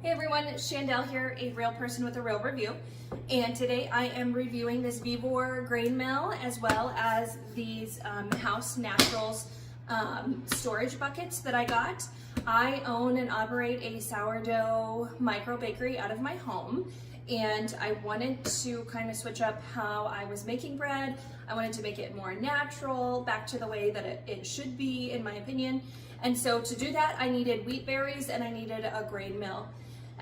Hey everyone, it's Shandell here, a real person with a real review. And today I am reviewing this Vivor grain mill as well as these House Naturals storage buckets that I got. I own and operate a sourdough micro bakery out of my home, and I wanted to kind of switch up how I was making bread. I wanted to make it more natural, back to the way that it should be, in my opinion. And so to do that, I needed wheat berries and I needed a grain mill.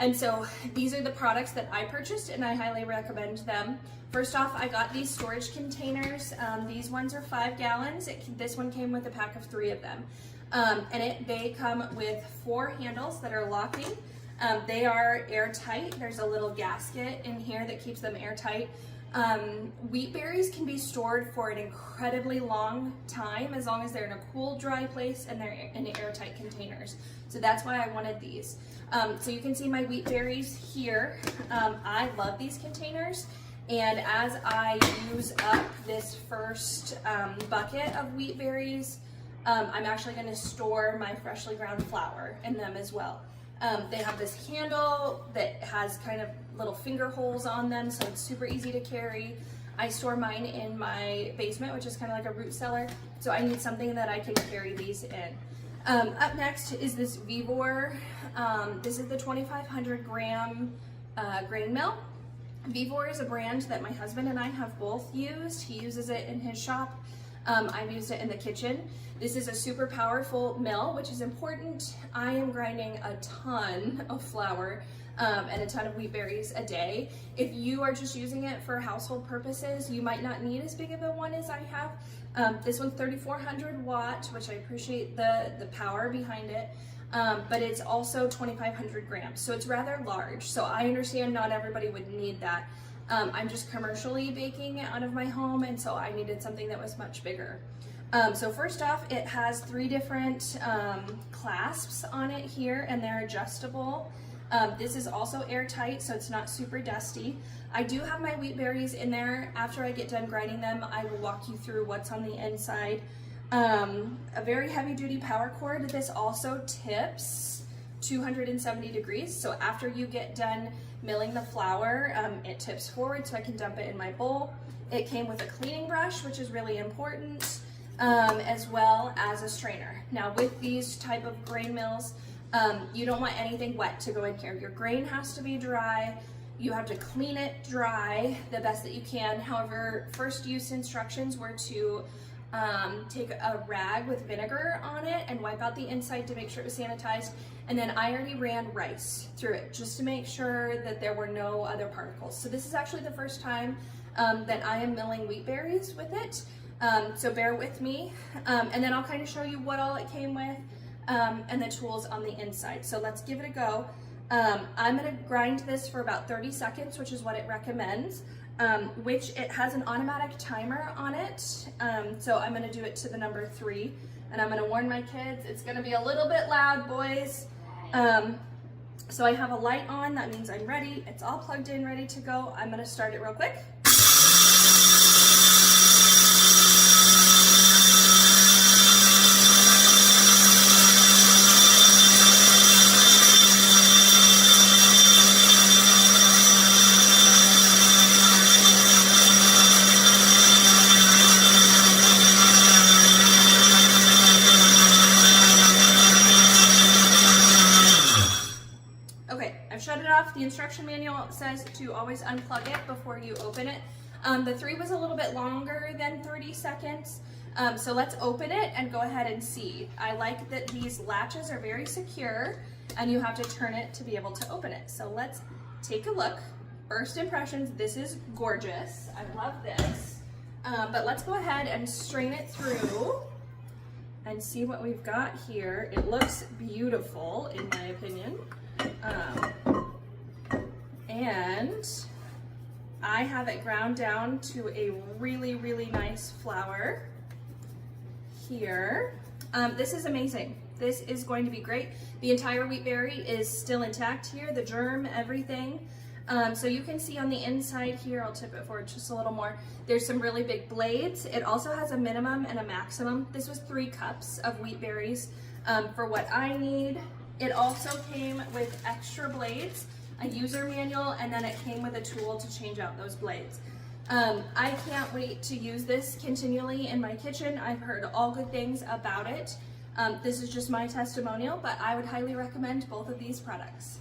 And so these are the products that I purchased, and I highly recommend them. First off, I got these storage containers. These ones are 5 gallons. This one came with a pack of 3 of them. They come with 4 handles that are locking. They are airtight. There's a little gasket in here that keeps them airtight. Wheat berries can be stored for an incredibly long time as long as they're in a cool, dry place and they're in airtight containers. So that's why I wanted these. So you can see my wheat berries here. I love these containers, and as I use up this first bucket of wheat berries, I'm actually going to store my freshly ground flour in them as well. They have this handle that has kind of little finger holes on them, so it's super easy to carry. I store mine in my basement, which is kind of like a root cellar, so I need something that I can carry these in. Up next is this Vivor. This is the 2,500 gram grain mill. Vivor is a brand that my husband and I have both used. He uses it in his shop. I've used it in the kitchen. This is a super powerful mill, which is important. I am grinding a ton of flour and a ton of wheat berries a day. If you are just using it for household purposes, you might not need as big of a one as I have. This one's 3,400 watt, which I appreciate the power behind it. But it's also 2,500 grams, so it's rather large. So I understand not everybody would need that. I'm just commercially baking out of my home, and so I needed something that was much bigger. So first off, it has 3 different clasps on it here, and they're adjustable. This is also airtight, so it's not super dusty. I do have my wheat berries in there. After I get done grinding them, I will walk you through what's on the inside. A very heavy duty power cord. This also tips 270 degrees. So after you get done milling the flour, it tips forward so I can dump it in my bowl. It came with a cleaning brush, which is really important, as well as a strainer. Now with these type of grain mills, you don't want anything wet to go in here. Your grain has to be dry. You have to clean it dry the best that you can. However, first use instructions were to take a rag with vinegar on it and wipe out the inside to make sure it was sanitized. And then I already ran rice through it just to make sure that there were no other particles. So this is actually the first time that I am milling wheat berries with it. So bear with me. And then I'll kind of show you what all it came with and the tools on the inside. So let's give it a go. I'm gonna grind this for about 30 seconds, which is what it recommends. Which it has an automatic timer on it. So I'm gonna do it to the number 3, and I'm gonna warn my kids, it's gonna be a little bit loud, boys. So I have a light on, that means I'm ready. It's all plugged in, ready to go. I'm gonna start it real quick. Shut it off. The instruction manual says to always unplug it before you open it. The 3 was a little bit longer than 30 seconds. So let's open it and go ahead and see. I like that these latches are very secure and you have to turn it to be able to open it. So let's take a look. First impressions, this is gorgeous. I love this. But let's go ahead and strain it through and see what we've got here. It looks beautiful in my opinion. And I have it ground down to a really, really nice flour here. This is amazing. This is going to be great. The entire wheat berry is still intact here, the germ, everything. So you can see on the inside here, I'll tip it forward just a little more, there's some really big blades. It also has a minimum and a maximum. This was 3 cups of wheat berries for what I need. It also came with extra blades, a user manual, and then it came with a tool to change out those blades. I can't wait to use this continually in my kitchen. I've heard all good things about it. This is just my testimonial, but I would highly recommend both of these products.